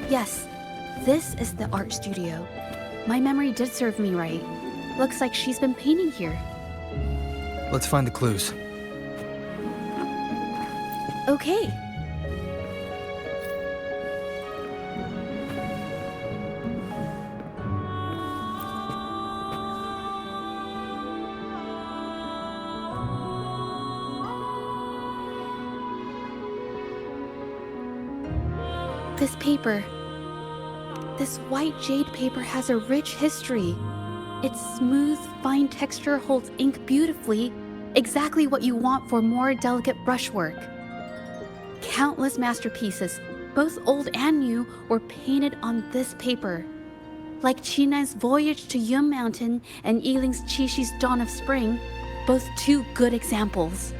Yes, this is the art studio. My memory did serve me right. Looks like she's been painting here. Let's find the clues. Okay. This paper. This white jade paper has a rich history. Its smooth, fine texture holds ink beautifully, exactly what you want for more delicate brushwork. Countless masterpieces, both old and new, were painted on this paper. Like Chinai's Voyage to Yum Mountain and Yiling's Qixu's Dawn of Spring, both two good examples.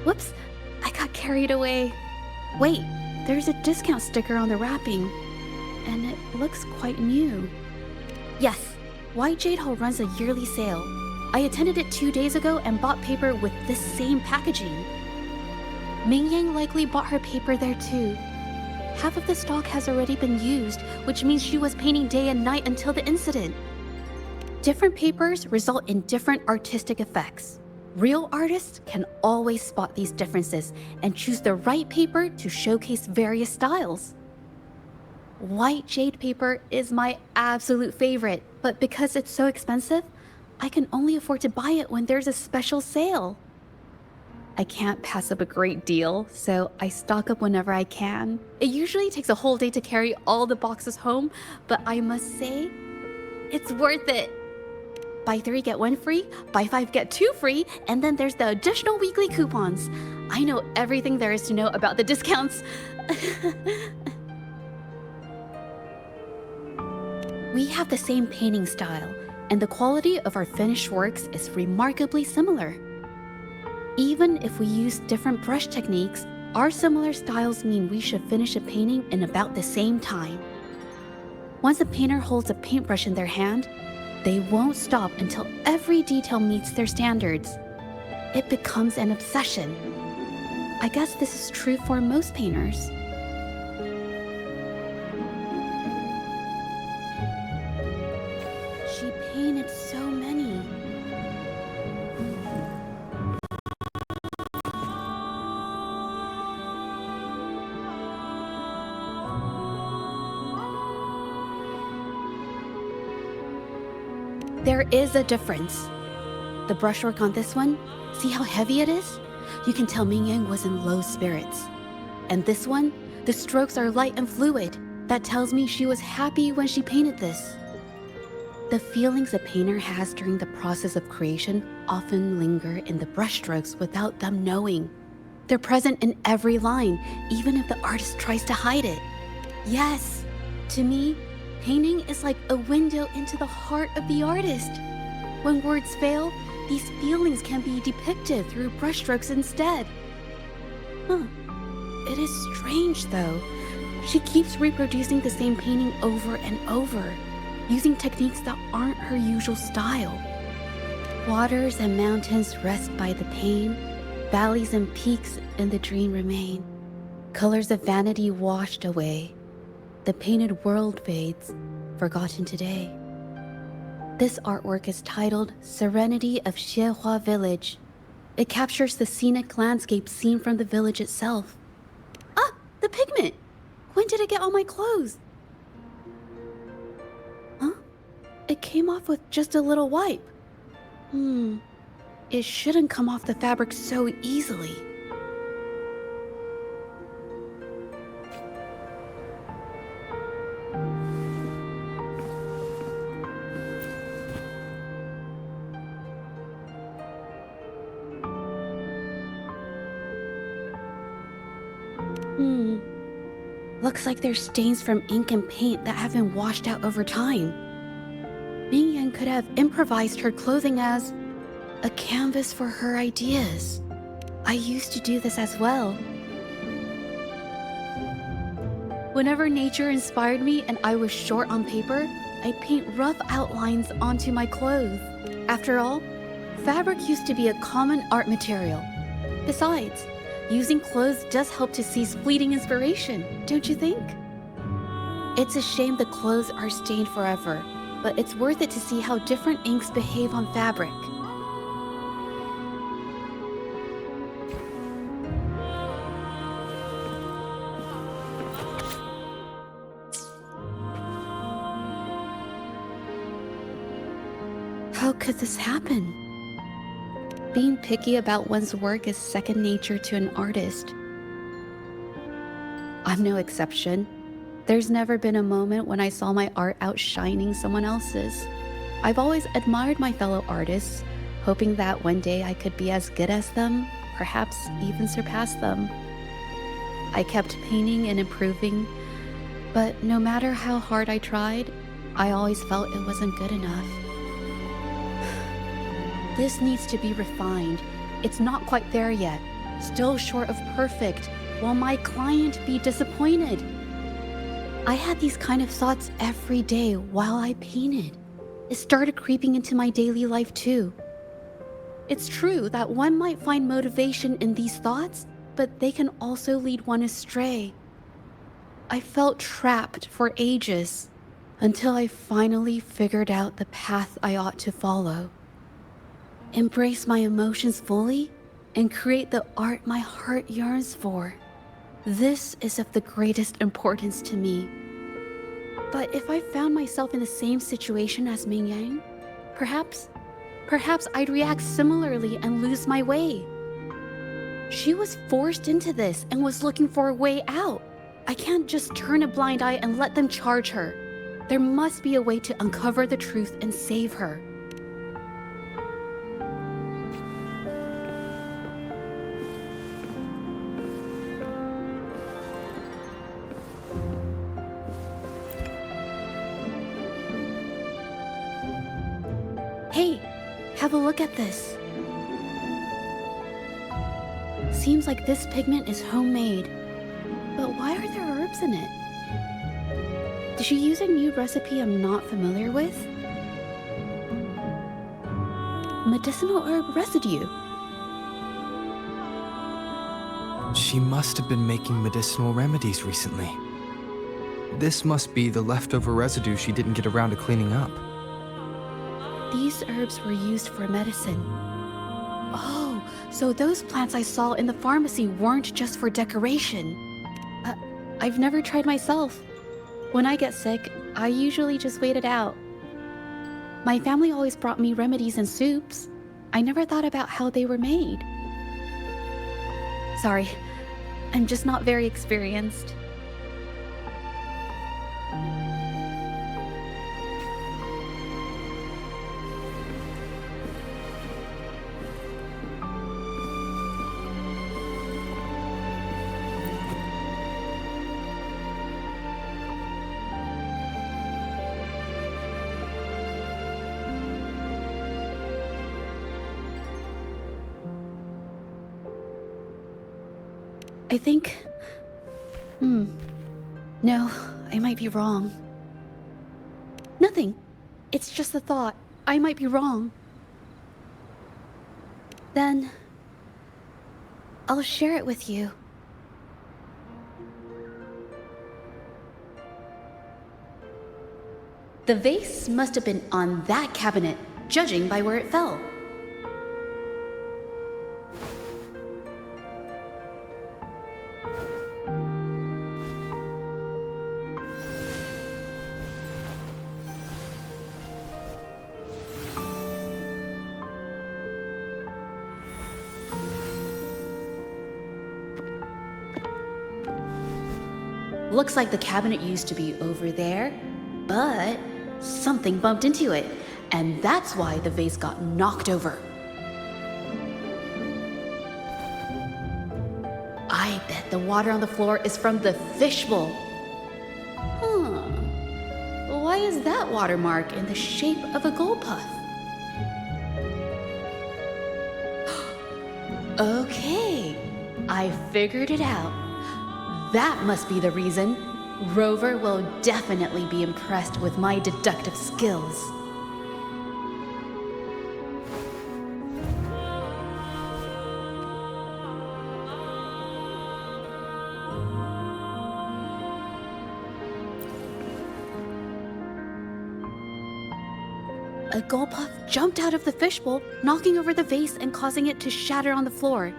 Whoops, I got carried away. Wait, there's a discount sticker on the wrapping, and it looks quite new. Yes, White Jade Hall runs a yearly sale. I attended it 2 days ago and bought paper with this same packaging. Ming Yang likely bought her paper there too. Half of the stock has already been used, which means she was painting day and night until the incident. Different papers result in different artistic effects. Real artists can always spot these differences and choose the right paper to showcase various styles. White jade paper is my absolute favorite, but because it's so expensive, I can only afford to buy it when there's a special sale. I can't pass up a great deal, so I stock up whenever I can. It usually takes a whole day to carry all the boxes home, but I must say, it's worth it. Buy 3 get 1 free, buy 5 get 2 free, and then there's the additional weekly coupons. I know everything there is to know about the discounts. We have the same painting style, and the quality of our finished works is remarkably similar. Even if we use different brush techniques, our similar styles mean we should finish a painting in about the same time. Once a painter holds a paintbrush in their hand, they won't stop until every detail meets their standards. It becomes an obsession. I guess this is true for most painters. She painted so many. There is a difference. The brushwork on this one, see how heavy it is? You can tell Ming Yang was in low spirits. And this one, the strokes are light and fluid. That tells me she was happy when she painted this. The feelings a painter has during the process of creation often linger in the brushstrokes without them knowing. They're present in every line, even if the artist tries to hide it. Yes, to me, painting is like a window into the heart of the artist. When words fail, these feelings can be depicted through brushstrokes instead. It is strange though. She keeps reproducing the same painting over and over, using techniques that aren't her usual style. Waters and mountains rest by the pain, valleys and peaks in the dream remain. Colors of vanity washed away. The painted world fades, forgotten today. This artwork is titled Serenity of Xiehua Village. It captures the scenic landscape seen from the village itself. Ah, the pigment! When did it get on my clothes? Huh? It came off with just a little wipe. It shouldn't come off the fabric so easily. Looks like there's stains from ink and paint that have been washed out over time. Ming Yan could have improvised her clothing as a canvas for her ideas. I used to do this as well. Whenever nature inspired me and I was short on paper, I'd paint rough outlines onto my clothes. After all, fabric used to be a common art material. Besides, using clothes does help to seize fleeting inspiration, don't you think? It's a shame the clothes are stained forever, but it's worth it to see how different inks behave on fabric. How could this happen? Being picky about one's work is second nature to an artist. I'm no exception. There's never been a moment when I saw my art outshining someone else's. I've always admired my fellow artists, hoping that one day I could be as good as them, perhaps even surpass them. I kept painting and improving, but no matter how hard I tried, I always felt it wasn't good enough. This needs to be refined. It's not quite there yet, still short of perfect. Will my client be disappointed? I had these kind of thoughts every day while I painted. It started creeping into my daily life too. It's true that one might find motivation in these thoughts, but they can also lead one astray. I felt trapped for ages until I finally figured out the path I ought to follow. Embrace my emotions fully and create the art my heart yearns for. This is of the greatest importance to me. But if I found myself in the same situation as Ming Yang, perhaps I'd react similarly and lose my way. She was forced into this and was looking for a way out. I can't just turn a blind eye and let them charge her. There must be a way to uncover the truth and save her. Hey, have a look at this. Seems like this pigment is homemade, but why are there herbs in it? Did she use a new recipe I'm not familiar with? Medicinal herb residue. She must have been making medicinal remedies recently. This must be the leftover residue she didn't get around to cleaning up. These herbs were used for medicine. Oh, so those plants I saw in the pharmacy weren't just for decoration. I've never tried myself. When I get sick, I usually just wait it out. My family always brought me remedies and soups. I never thought about how they were made. Sorry, I'm just not very experienced. I think... No, I might be wrong. Nothing. It's just a thought. I might be wrong. Then... I'll share it with you. The vase must have been on that cabinet, judging by where it fell. Looks like the cabinet used to be over there, but something bumped into it, and that's why the vase got knocked over. I bet the water on the floor is from the fishbowl. Why is that watermark in the shape of a gold puff? Okay, I figured it out. That must be the reason. Rover will definitely be impressed with my deductive skills. a gull puff jumped out of the fishbowl, knocking over the vase and causing it to shatter on the floor.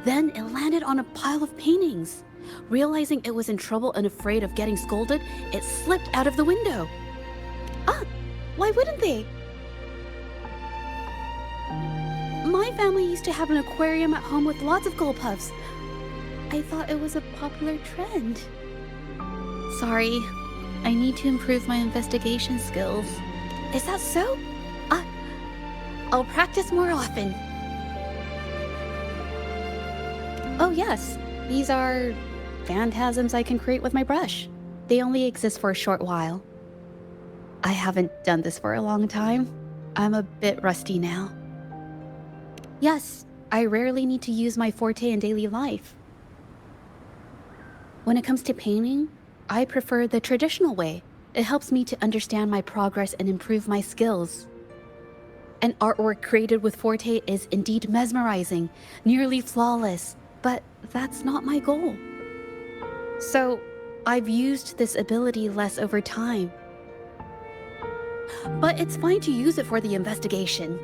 Then it landed on a pile of paintings. Realizing it was in trouble and afraid of getting scolded, it slipped out of the window. Ah, why wouldn't they? My family used to have an aquarium at home with lots of gull puffs. I thought it was a popular trend. Sorry, I need to improve my investigation skills. Is that so? I'll practice more often. Oh yes, these are phantasms I can create with my brush. They only exist for a short while. I haven't done this for a long time. I'm a bit rusty now. Yes, I rarely need to use my forte in daily life. When it comes to painting, I prefer the traditional way. It helps me to understand my progress and improve my skills. An artwork created with forte is indeed mesmerizing, nearly flawless, but that's not my goal. So, I've used this ability less over time. But it's fine to use it for the investigation.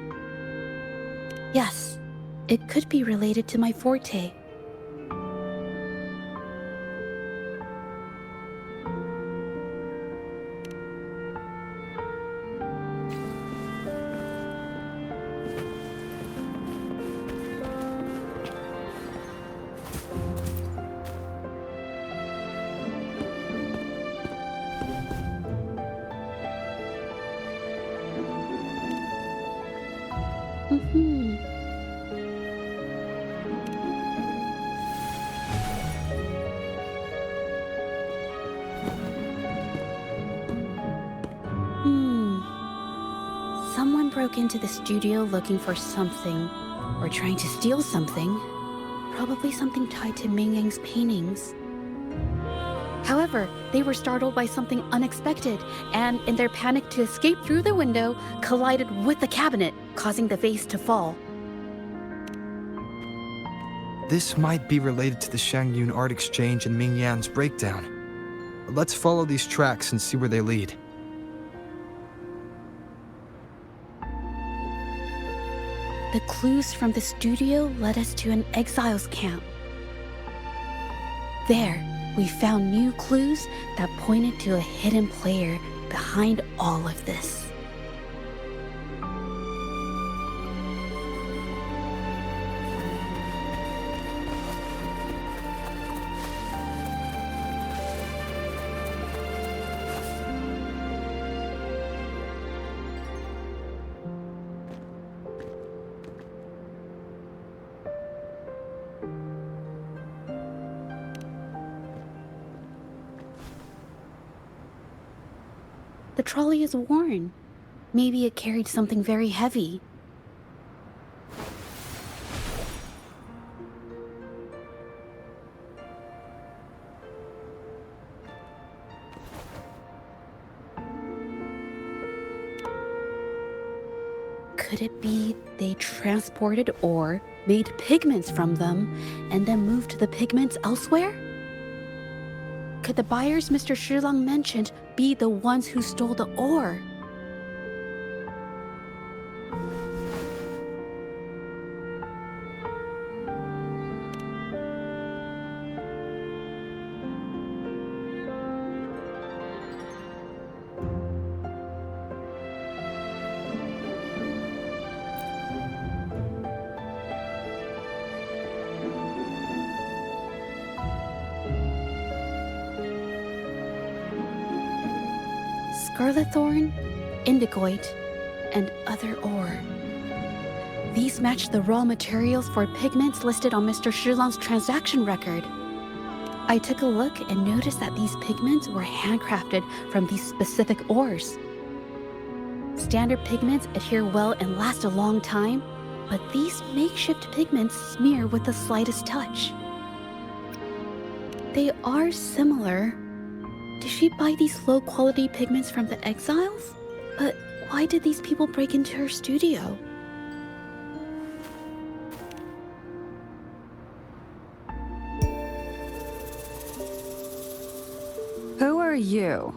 Yes, it could be related to my forte. Someone broke into the studio looking for something, or trying to steal something. Probably something tied to Ming Yang's paintings. However, they were startled by something unexpected, and in their panic to escape through the window, collided with the cabinet, causing the vase to fall. This might be related to the Shangyun art exchange and Ming Yan's breakdown. Let's follow these tracks and see where they lead. The clues from the studio led us to an exiles camp. There, we found new clues that pointed to a hidden player behind all of this. The trolley is worn. Maybe it carried something very heavy. Could it be they transported ore, made pigments from them, and then moved the pigments elsewhere? Could the buyers Mr. Shilang mentioned be the ones who stole the ore? Scarlet thorn, indigoite, and other ore. These match the raw materials for pigments listed on Mr. Shilang's transaction record. I took a look and noticed that these pigments were handcrafted from these specific ores. Standard pigments adhere well and last a long time, but these makeshift pigments smear with the slightest touch. They are similar. Did she buy these low-quality pigments from the exiles? But why did these people break into her studio? Who are you?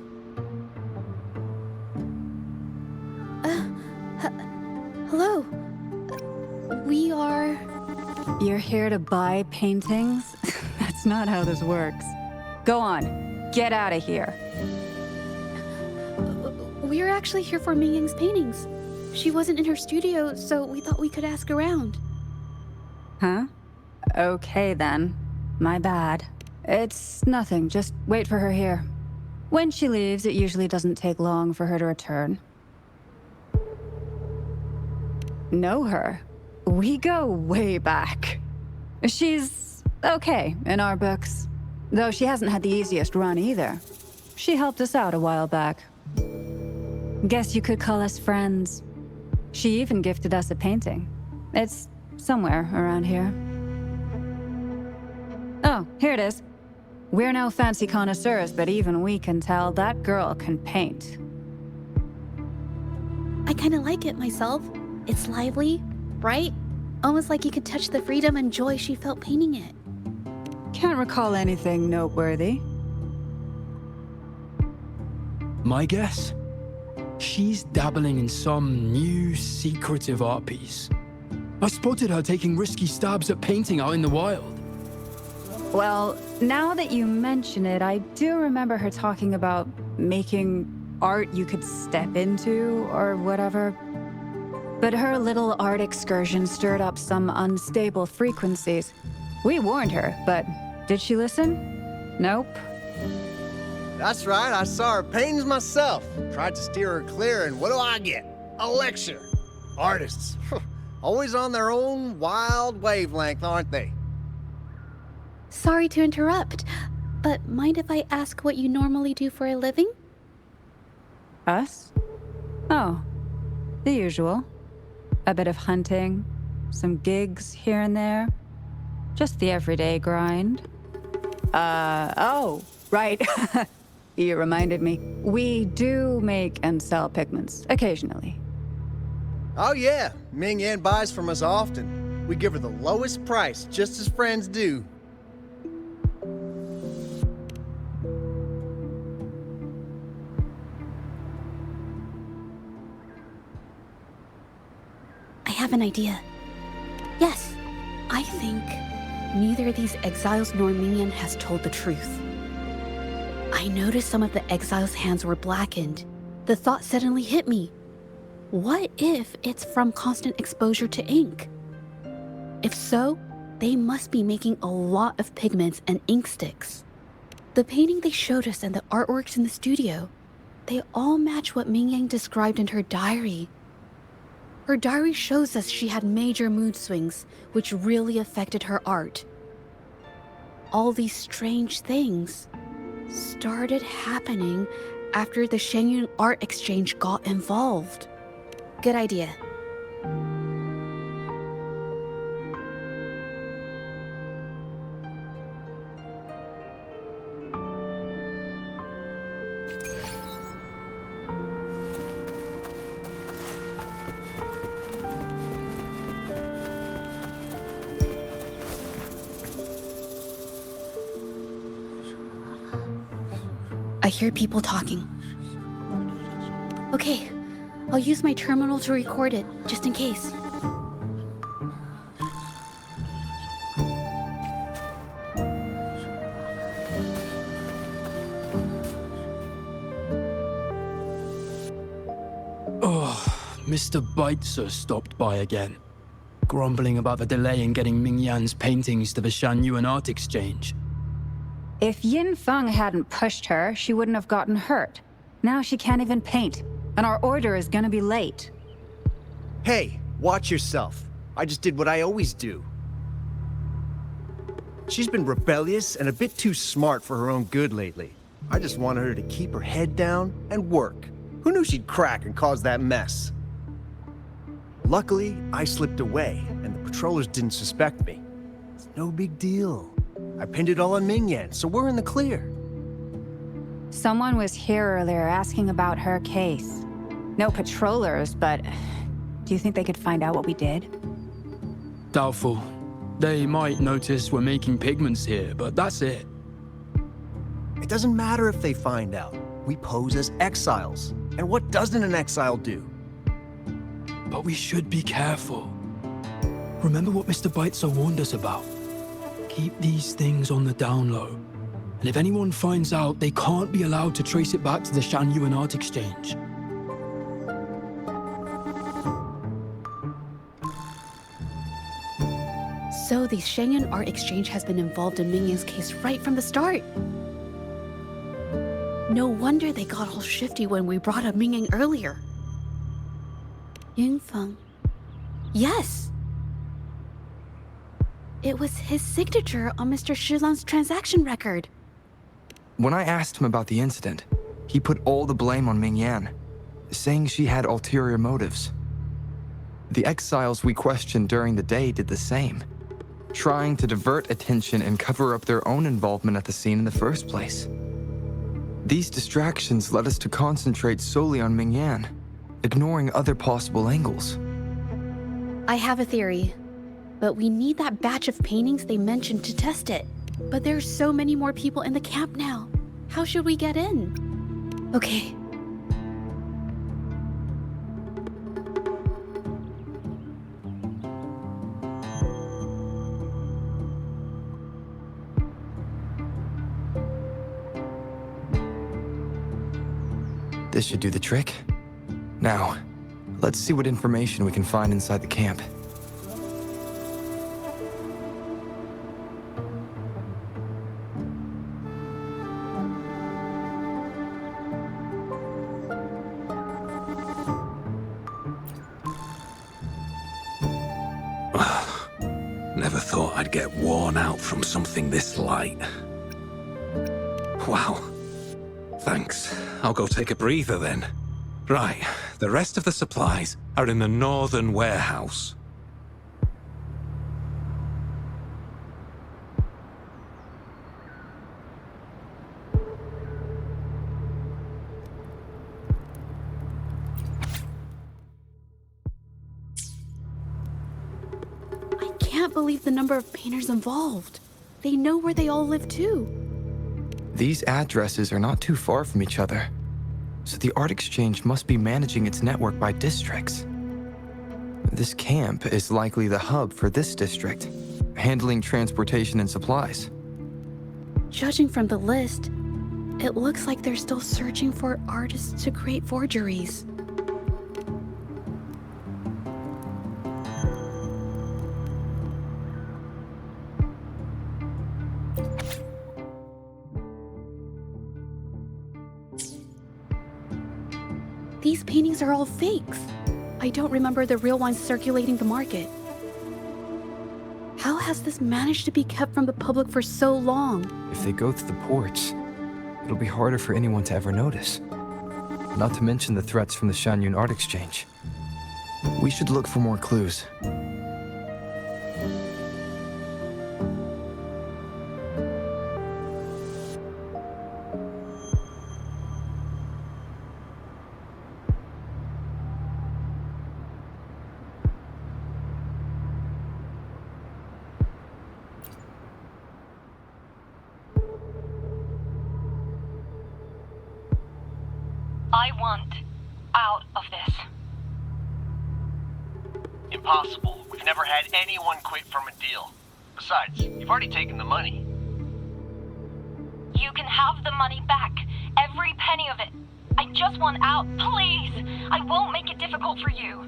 here to buy paintings? That's not how this works. Go on, get out of here. We're actually here for Ming Yang's paintings. She wasn't in her studio, so we thought we could ask around. Huh? Okay then. My bad. It's nothing, just wait for her here. When she leaves, it usually doesn't take long for her to return. Know her? We go way back. She's okay in our books. Though she hasn't had the easiest run either. She helped us out a while back. Guess you could call us friends. She even gifted us a painting. It's somewhere around here. Oh, here it is. We're no fancy connoisseurs, but even we can tell that girl can paint. I kinda like it myself. It's lively, bright, almost like you could touch the freedom and joy she felt painting it. Can't recall anything noteworthy. My guess? She's dabbling in some new secretive art piece. I spotted her taking risky stabs at painting out in the wild. Well, now that you mention it, I do remember her talking about making art you could step into or whatever. But her little art excursion stirred up some unstable frequencies. We warned her, but did she listen? Nope. That's right, I saw her paintings myself. Tried to steer her clear, and what do I get? A lecture. Artists, always on their own wild wavelength, aren't they? Sorry to interrupt, but mind if I ask what you normally do for a living? Us? Oh, the usual. A bit of hunting, some gigs here and there. Just the everyday grind. Oh, right. You reminded me. We do make and sell pigments, occasionally. Oh yeah, Ming Yan buys from us often. We give her the lowest price, just as friends do. I have an idea. Yes, I think neither of these exiles nor Ming has told the truth. I noticed some of the exiles' hands were blackened. The thought suddenly hit me. What if it's from constant exposure to ink? If so, they must be making a lot of pigments and ink sticks. The painting they showed us and the artworks in the studio, they all match what Ming Yang described in her diary. Her diary shows us she had major mood swings, which really affected her art. All these strange things started happening after the Shenyun Art Exchange got involved. Good idea. I hear people talking. Okay, I'll use my terminal to record it, just in case. Oh, Mr. Beitzer stopped by again, grumbling about the delay in getting Ming Yan's paintings to the Shanyuan Art Exchange. If Yin Feng hadn't pushed her, she wouldn't have gotten hurt. Now she can't even paint, and our order is gonna be late. Hey, watch yourself. I just did what I always do. She's been rebellious and a bit too smart for her own good lately. I just wanted her to keep her head down and work. Who knew she'd crack and cause that mess? Luckily, I slipped away, and the patrollers didn't suspect me. It's no big deal. I pinned it all on Ming Yan, so we're in the clear. Someone was here earlier asking about her case. No patrollers, but do you think they could find out what we did? Doubtful. They might notice we're making pigments here, but that's it. It doesn't matter if they find out. We pose as exiles. And what doesn't an exile do? But we should be careful. Remember what Mr. Beitzer warned us about? Keep these things on the down low. And if anyone finds out, they can't be allowed to trace it back to the Shan Art Exchange. So the Shenyang Art Exchange has been involved in Mingyang's case right from the start. No wonder they got all shifty when we brought up Mingyang earlier. Yunfeng. Yes! It was his signature on Mr. Shilan's transaction record. When I asked him about the incident, he put all the blame on Mingyan, saying she had ulterior motives. The exiles we questioned during the day did the same, trying to divert attention and cover up their own involvement at the scene in the first place. These distractions led us to concentrate solely on Mingyan, ignoring other possible angles. I have a theory, but we need that batch of paintings they mentioned to test it. But there's so many more people in the camp now. How should we get in? Okay. This should do the trick. Now, let's see what information we can find inside the camp. Never thought I'd get worn out from something this light. Wow. Thanks. I'll go take a breather then. Right, the rest of the supplies are in the northern warehouse. I can't believe the number of painters involved. They know where they all live too. These addresses are not too far from each other, so the art exchange must be managing its network by districts. This camp is likely the hub for this district, handling transportation and supplies. Judging from the list, it looks like they're still searching for artists to create forgeries. These paintings are all fakes. I don't remember the real ones circulating the market. How has this managed to be kept from the public for so long? If they go through the ports, it'll be harder for anyone to ever notice. Not to mention the threats from the Shanyun Art Exchange. We should look for more clues. I want out of this. Impossible. We've never had anyone quit from a deal. Besides, you've already taken the money. You can have the money back. Every penny of it. I just want out, please. I won't make it difficult for you.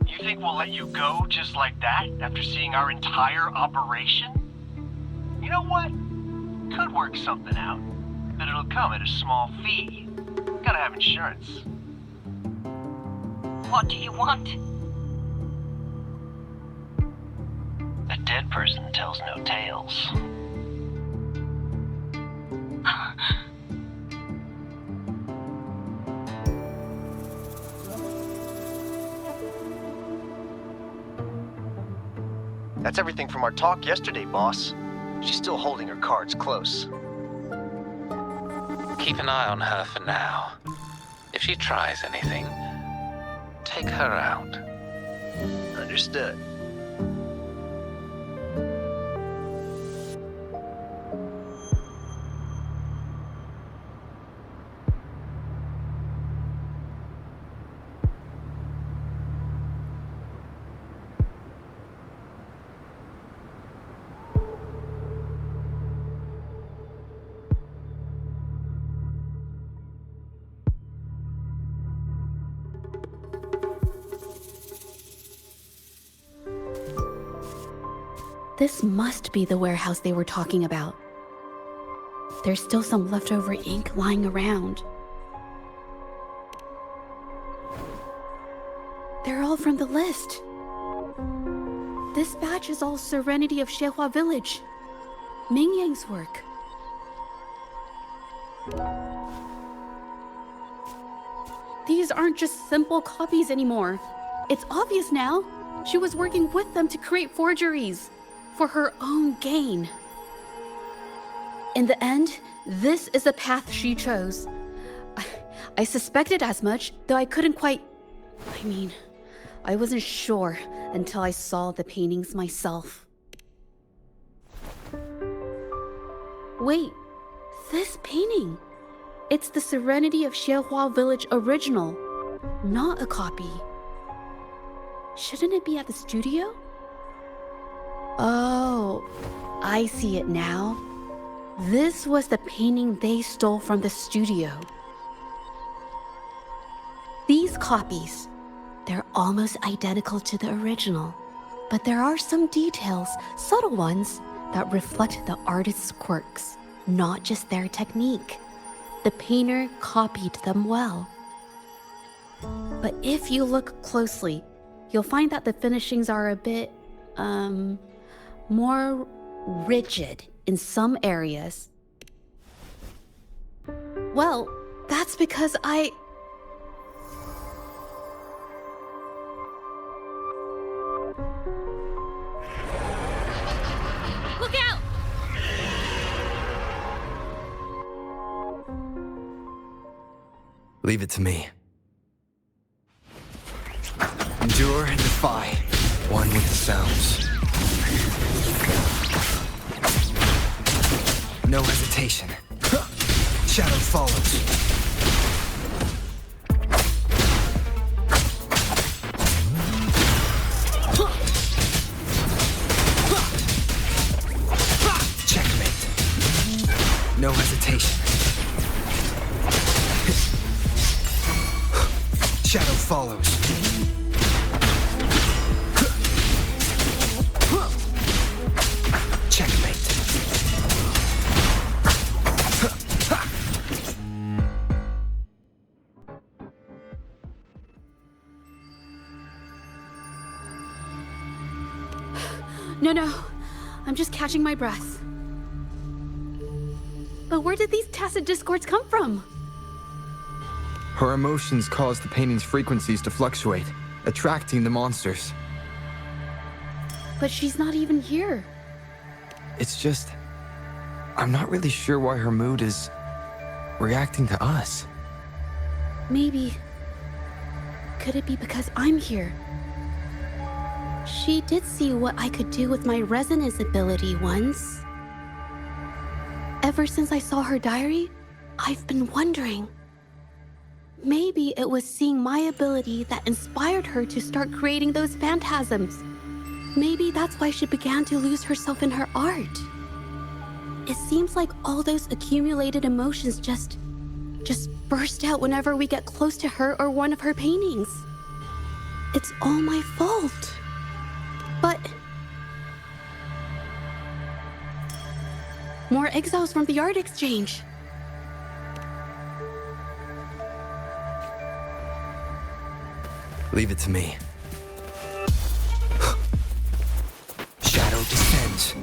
You think we'll let you go just like that after seeing our entire operation? You know what? Could work something out, but it'll come at a small fee. Gotta have insurance. What do you want? A dead person tells no tales. That's everything from our talk yesterday, boss. She's still holding her cards close. Keep an eye on her for now. If she tries anything, take her out. Understood. This must be the warehouse they were talking about. There's still some leftover ink lying around. They're all from the list. This batch is all Serenity of Xehua Village. Ming Yang's work. These aren't just simple copies anymore. It's obvious now. She was working with them to create forgeries for her own gain. In the end, this is the path she chose. I suspected as much, though I couldn't quite... I wasn't sure until I saw the paintings myself. Wait, this painting. It's the Serenity of Xehua Village original, not a copy. Shouldn't it be at the studio? Oh, I see it now. This was the painting they stole from the studio. These copies, they're almost identical to the original, but there are some details, subtle ones, that reflect the artist's quirks, not just their technique. The painter copied them well. But if you look closely, you'll find that the finishings are a bit, more rigid in some areas. Well, that's because Look out! Leave it to me. Endure and defy. One with the sounds. No hesitation. Shadow follows. Checkmate. No hesitation. Shadow follows. Checkmate. No, I'm just catching my breath. But where did these tacit discords come from? Her emotions cause the painting's frequencies to fluctuate, attracting the monsters. But she's not even here. It's just... I'm not really sure why her mood is... reacting to us. Maybe... Could it be because I'm here? She did see what I could do with my resonance ability once. Ever since I saw her diary, I've been wondering. Maybe it was seeing my ability that inspired her to start creating those phantasms. Maybe that's why she began to lose herself in her art. It seems like all those accumulated emotions just burst out whenever we get close to her or one of her paintings. It's all my fault. But... more exiles from the art exchange. Leave it to me. Shadow descends.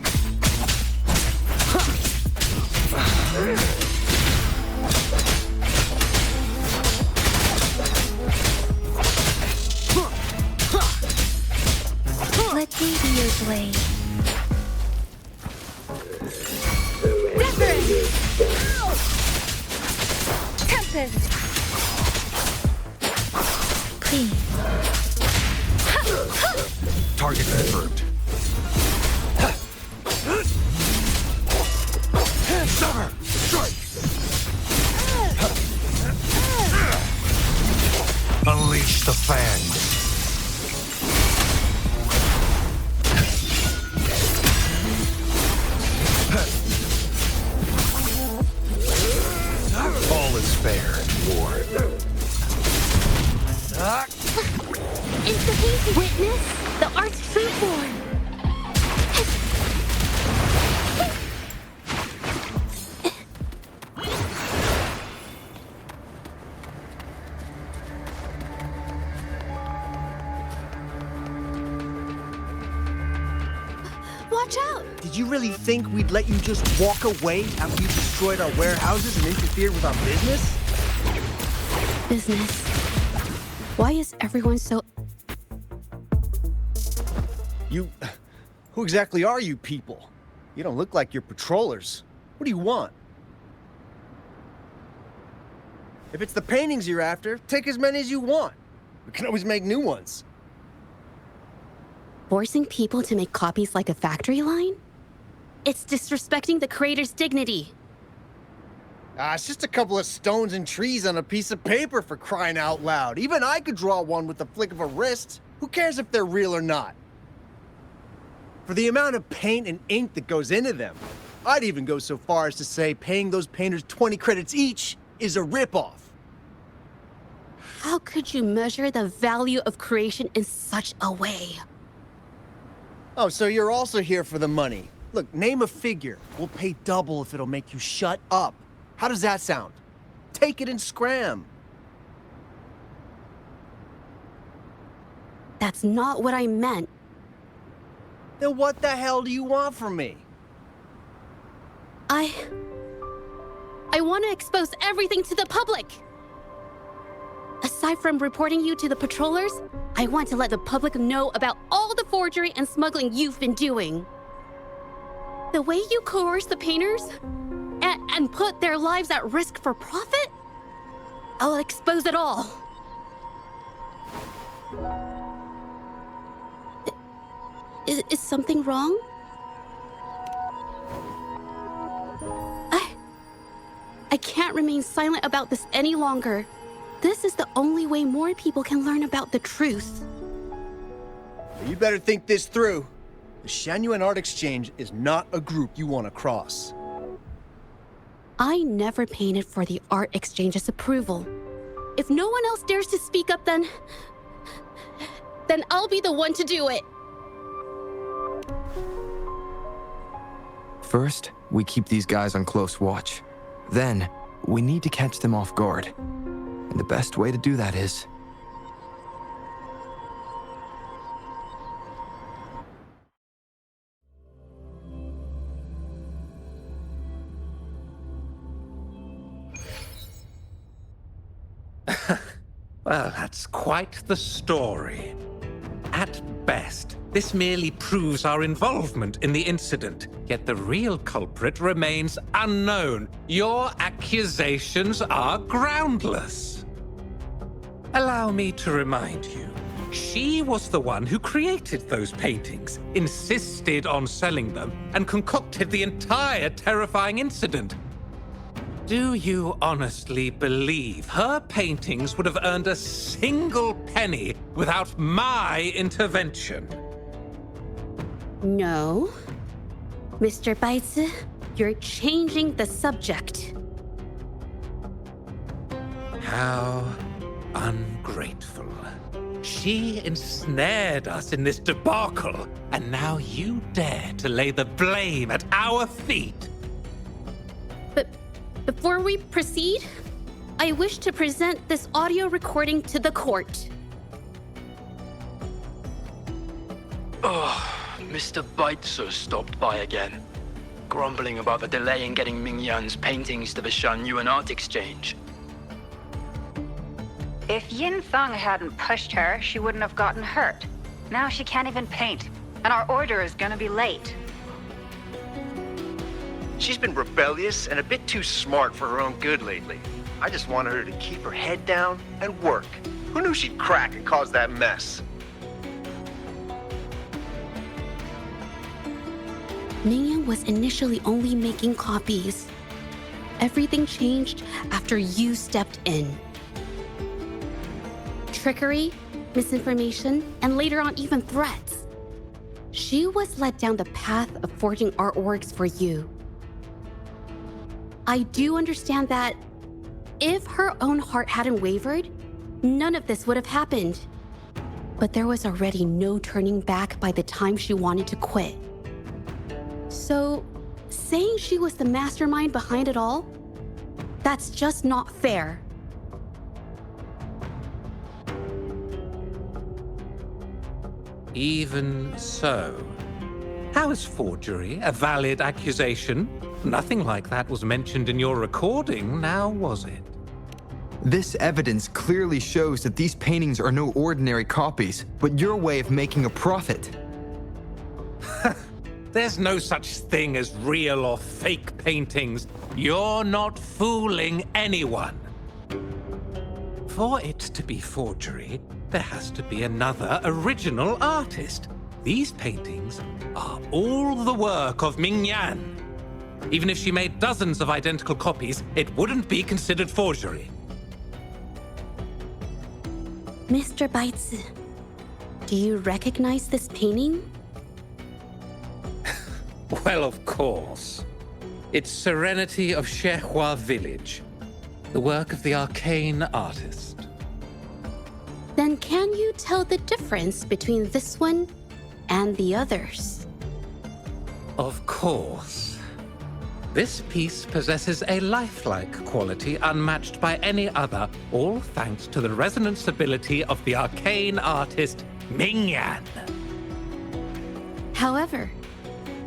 Let me be your blade. Tempest! Please. Target confirmed. Summer! Strike! Unleash the fangs. All is fair in war. It's the painting. Witness the art's true form. you really think we'd let you just walk away after you destroyed our warehouses and interfered with our business? Business. Why is everyone so... Who exactly are you people? You don't look like you're patrollers. What do you want? If it's the paintings you're after, take as many as you want. We can always make new ones. Forcing people to make copies like a factory line? It's disrespecting the creator's dignity. It's just a couple of stones and trees on a piece of paper, for crying out loud. Even I could draw one with the flick of a wrist. Who cares if they're real or not? For the amount of paint and ink that goes into them, I'd even go so far as to say paying those painters 20 credits each is a ripoff. How could you measure the value of creation in such a way? Oh, so you're also here for the money. Look, name a figure. We'll pay double if it'll make you shut up. How does that sound? Take it and scram. That's not what I meant. Then what the hell do you want from me? I want to expose everything to the public. Aside from reporting you to the patrollers, I want to let the public know about all the forgery and smuggling you've been doing. The way you coerce the painters and put their lives at risk for profit? I'll expose it all. Is something wrong? I can't remain silent about this any longer. This is the only way more people can learn about the truth. You better think this through. The Genuine Art Exchange is not a group you want to cross. I never painted for the Art Exchange's approval. If no one else dares to speak up, then I'll be the one to do it. First, we keep these guys on close watch. Then, we need to catch them off guard. And the best way to do that is... Well, that's quite the story. At best, this merely proves our involvement in the incident, yet the real culprit remains unknown. Your accusations are groundless. Allow me to remind you, she was the one who created those paintings, insisted on selling them, and concocted the entire terrifying incident. Do you honestly believe her paintings would have earned a single penny without my intervention? No. Mr. Baitze, you're changing the subject. How ungrateful. She ensnared us in this debacle, and now you dare to lay the blame at our feet. But before we proceed, I wish to present this audio recording to the court. Oh, Mr. Baitze stopped by again, grumbling about the delay in getting Ming Yan's paintings to the Genuine Art Exchange. If Yin Thung hadn't pushed her, she wouldn't have gotten hurt. Now she can't even paint, and our order is gonna be late. She's been rebellious and a bit too smart for her own good lately. I just wanted her to keep her head down and work. Who knew she'd crack and cause that mess? Mingyan was initially only making copies. Everything changed after you stepped in. Trickery, misinformation, and later on even threats. She was led down the path of forging artworks for you. I do understand that if her own heart hadn't wavered, none of this would have happened. But there was already no turning back by the time she wanted to quit. So, saying she was the mastermind behind it all, that's just not fair. Even so, How is forgery a valid accusation? Nothing like that was mentioned in your recording, now was it? This evidence clearly shows that these paintings are no ordinary copies, but your way of making a profit. There's no such thing as real or fake paintings. You're not fooling anyone. For it to be forgery, there has to be another original artist. These paintings are all the work of Ming Yan. Even if she made dozens of identical copies, it wouldn't be considered forgery. Mr. Baitsu, do you recognize this painting? Well, of course. It's Serenity of Shehua Village, the work of the arcane artist. Then can you tell the difference between this one and the others? Of course. This piece possesses a lifelike quality unmatched by any other, all thanks to the resonance ability of the arcane artist Ming Yan. However,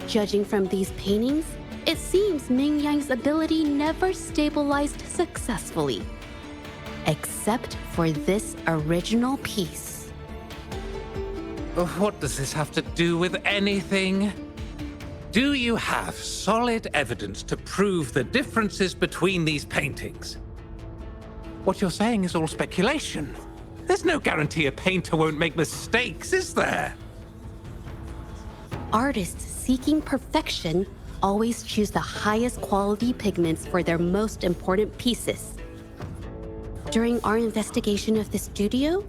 judging from these paintings, it seems Ming Yan's ability never stabilized successfully. Except for this original piece. What does this have to do with anything? Do you have solid evidence to prove the differences between these paintings? What you're saying is all speculation. There's no guarantee a painter won't make mistakes, is there? Artists seeking perfection always choose the highest quality pigments for their most important pieces. During our investigation of the studio,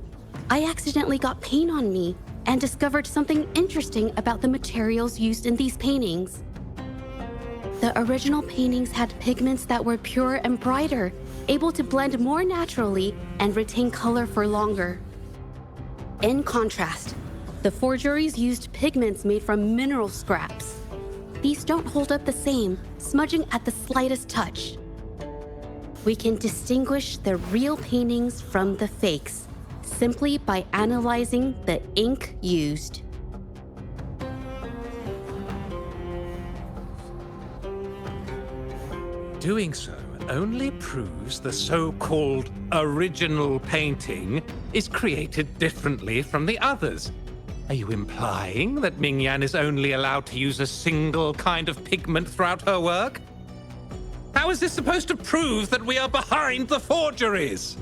I accidentally got paint on me and discovered something interesting about the materials used in these paintings. The original paintings had pigments that were purer and brighter, able to blend more naturally and retain color for longer. In contrast, the forgeries used pigments made from mineral scraps. These don't hold up the same, smudging at the slightest touch. We can distinguish the real paintings from the fakes simply by analyzing the ink used. Doing so only proves the so-called original painting is created differently from the others. Are you implying that Ming Yan is only allowed to use a single kind of pigment throughout her work? How is this supposed to prove that we are behind the forgeries?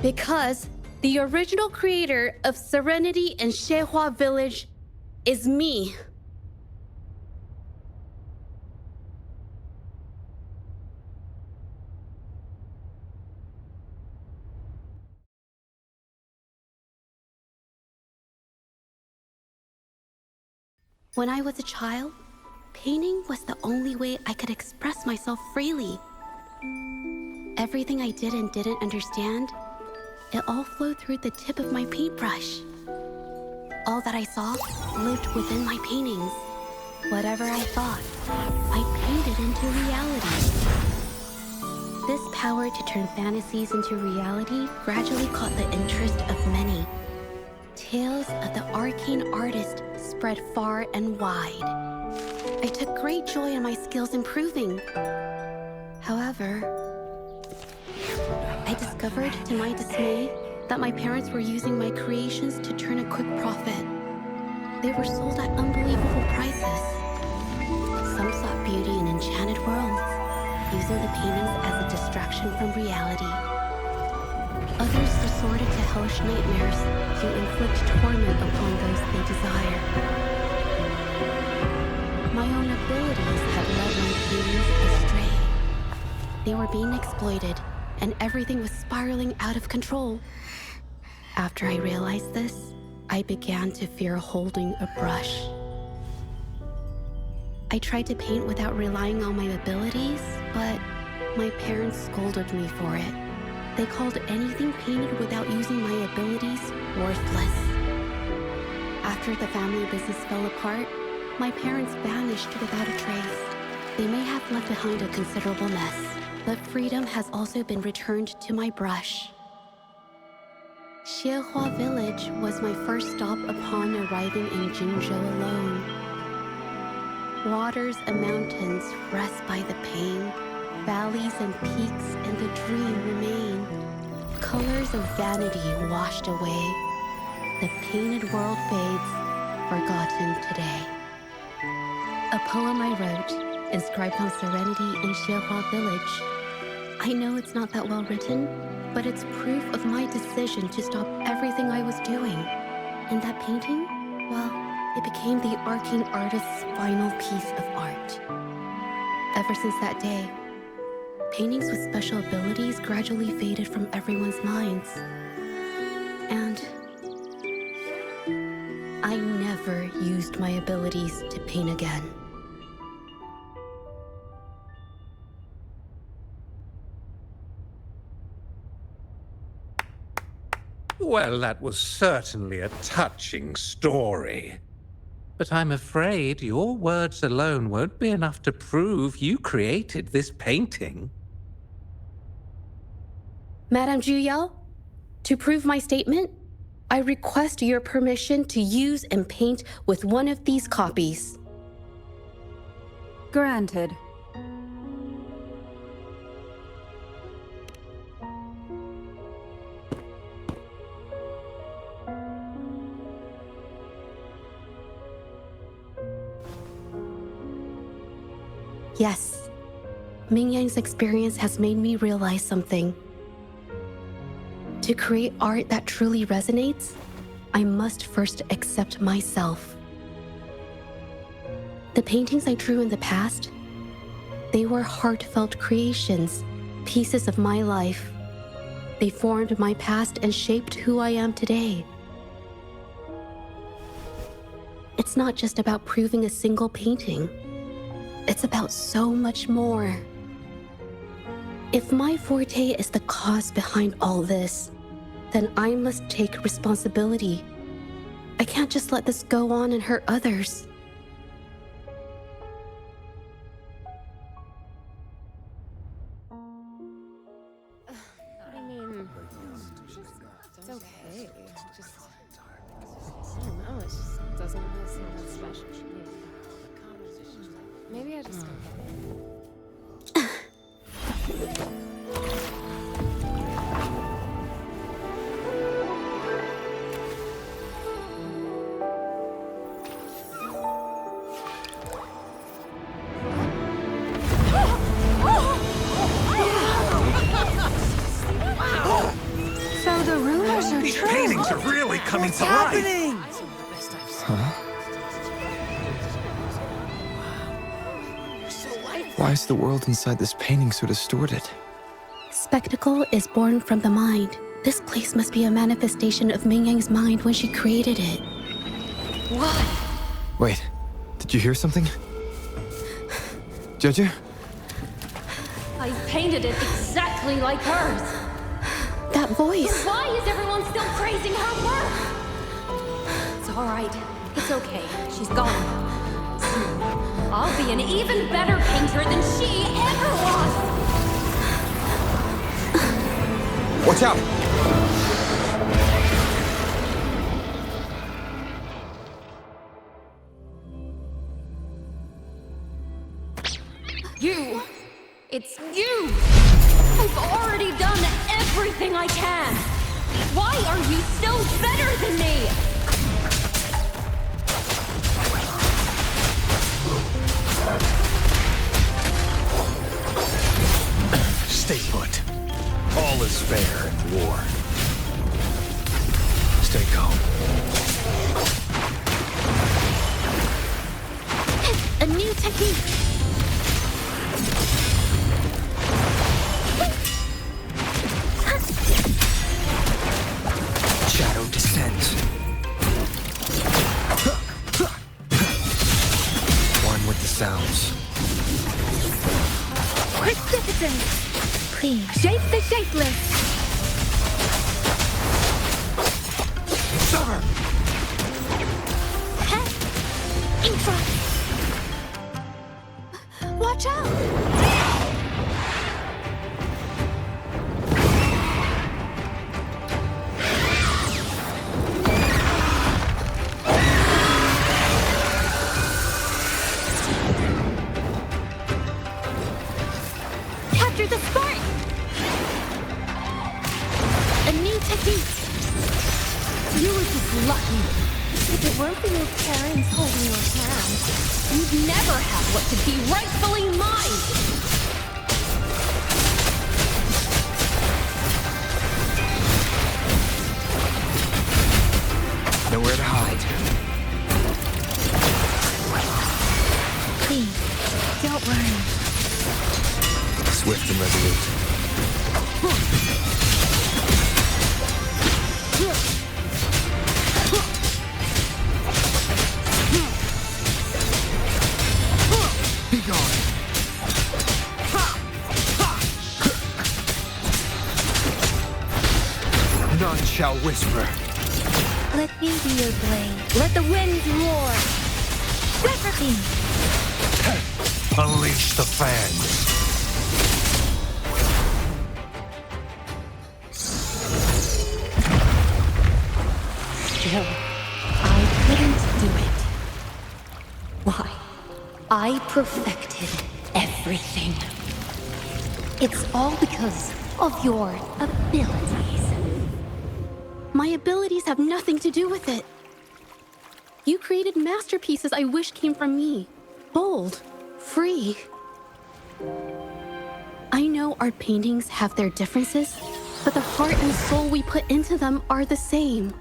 Because the original creator of Serenity in Shehua Village is me. When I was a child, painting was the only way I could express myself freely. Everything I did and didn't understand, it all flowed through the tip of my paintbrush. All that I saw lived within my paintings. Whatever I thought, I painted into reality. This power to turn fantasies into reality gradually caught the interest of many. Tales of the arcane artist spread far and wide. I took great joy in my skills improving. However, I discovered, to my dismay, that my parents were using my creations to turn a quick profit. They were sold at unbelievable prices. Some sought beauty in enchanted worlds, using the paintings as a distraction from reality. Others resorted to hellish nightmares to inflict torment upon those they desire. My own abilities had led my paintings astray. They were being exploited, and everything was spiraling out of control. After I realized this, I began to fear holding a brush. I tried to paint without relying on my abilities, but my parents scolded me for it. They called anything painted without using my abilities worthless. After the family business fell apart, my parents vanished without a trace. They may have left behind a considerable mess, but freedom has also been returned to my brush. Xiehua Village was my first stop upon arriving in Jinzhou alone. Waters and mountains rest by the pain, valleys and peaks and the dream remain. Colors of vanity washed away. The painted world fades, forgotten today. A poem I wrote, inscribed on serenity in Xiehua Village. I know it's not that well written, but it's proof of my decision to stop everything I was doing. And that painting, well, it became the arcane artist's final piece of art. Ever since that day, paintings with special abilities gradually faded from everyone's minds. And I never used my abilities to paint again. Well, that was certainly a touching story. But I'm afraid your words alone won't be enough to prove you created this painting. Madame Juyao, to prove my statement, I request your permission to use and paint with one of these copies. Granted. Yes, Ming Yang's experience has made me realize something. To create art that truly resonates, I must first accept myself. The paintings I drew in the past, they were heartfelt creations, pieces of my life. They formed my past and shaped who I am today. It's not just about proving a single painting. It's about so much more. If my forte is the cause behind all this, then I must take responsibility. I can't just let this go on and hurt others. I mean, it's okay. It's just, I don't know, it just doesn't really seem that special to me. Maybe I just don't get it. So the rumors are These true. paintings are really coming to life. Why is the world inside this painting so distorted? Spectacle is born from the mind. This place must be a manifestation of Ming Yang's mind when she created it. What? Wait, did you hear something? Jojo? I painted it exactly like hers. That voice. Why is everyone still praising her work? It's all right. It's okay. She's gone. Soon, I'll be an even better painter than she ever was. Watch out! You! It's you! I've already done everything I can! Why are you still better than me? Stay put. All is fair in war. Stay calm. A new technique. Shadow descends. One with the sounds. Precipitance! Please. Shape the shapeless! Summer! Watch out! technique! You were just lucky. If it weren't for your parents holding your hand, You'd never have what could be rightfully mine! Nowhere to hide. Please, don't worry. Swift and resolute. Be gone. None shall whisper. Let me be your blade. Let the winds roar. Separately. Unleash the fans. Still, I couldn't do it. Why? I perfected everything. It's all because of your abilities. My abilities have nothing to do with it. You created masterpieces I wish came from me. Bold, free. I know art paintings have their differences, but the heart and soul we put into them are the same.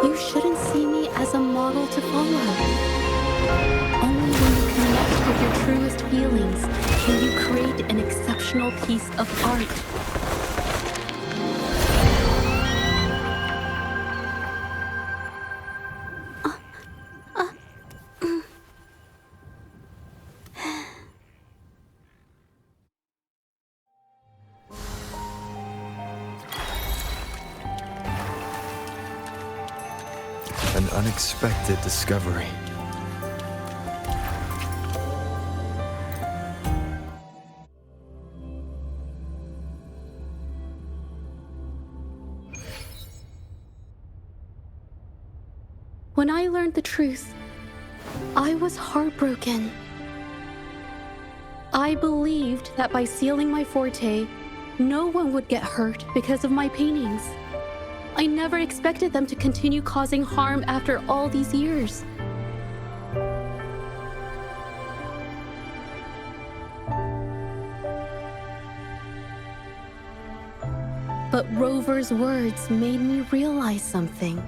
You shouldn't see me as a model to follow. Only when you connect with your truest feelings can you create an exceptional piece of art. An unexpected discovery. When I learned the truth, I was heartbroken. I believed that by sealing my forte, no one would get hurt because of my paintings. I never expected them to continue causing harm after all these years. But Rover's words made me realize something.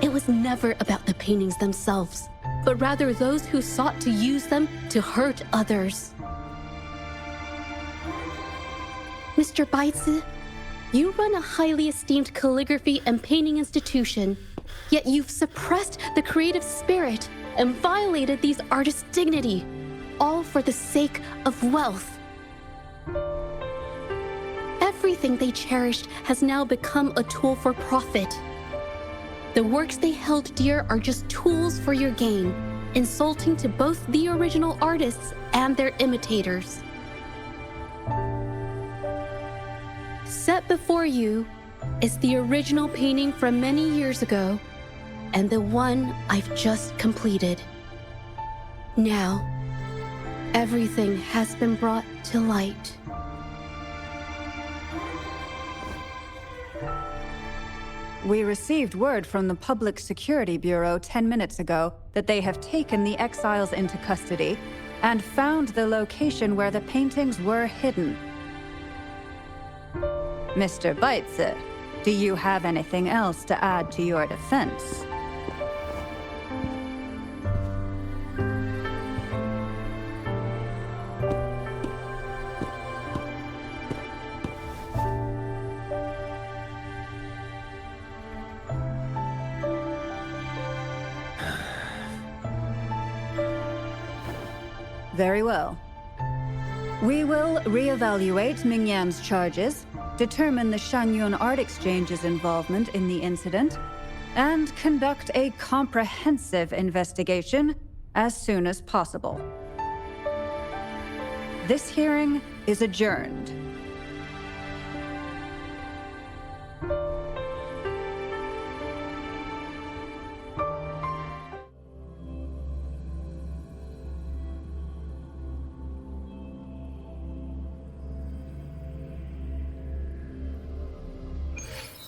It was never about the paintings themselves, but rather those who sought to use them to hurt others. Mr. Baitsu, you run a highly esteemed calligraphy and painting institution, yet you've suppressed the creative spirit and violated these artists' dignity, all for the sake of wealth. Everything they cherished has now become a tool for profit. The works they held dear are just tools for your gain, insulting to both the original artists and their imitators. Set before you is the original painting from many years ago, and the one I've just completed. Now, everything has been brought to light. We received word from the Public Security Bureau 10 minutes ago that they have taken the exiles into custody and found the location where the paintings were hidden. Mr. Baitsu, do you have anything else to add to your defense? Very well. We will reevaluate Mingyan's charges, determine the Shanyun Art Exchange's involvement in the incident, and conduct a comprehensive investigation as soon as possible. This hearing is adjourned.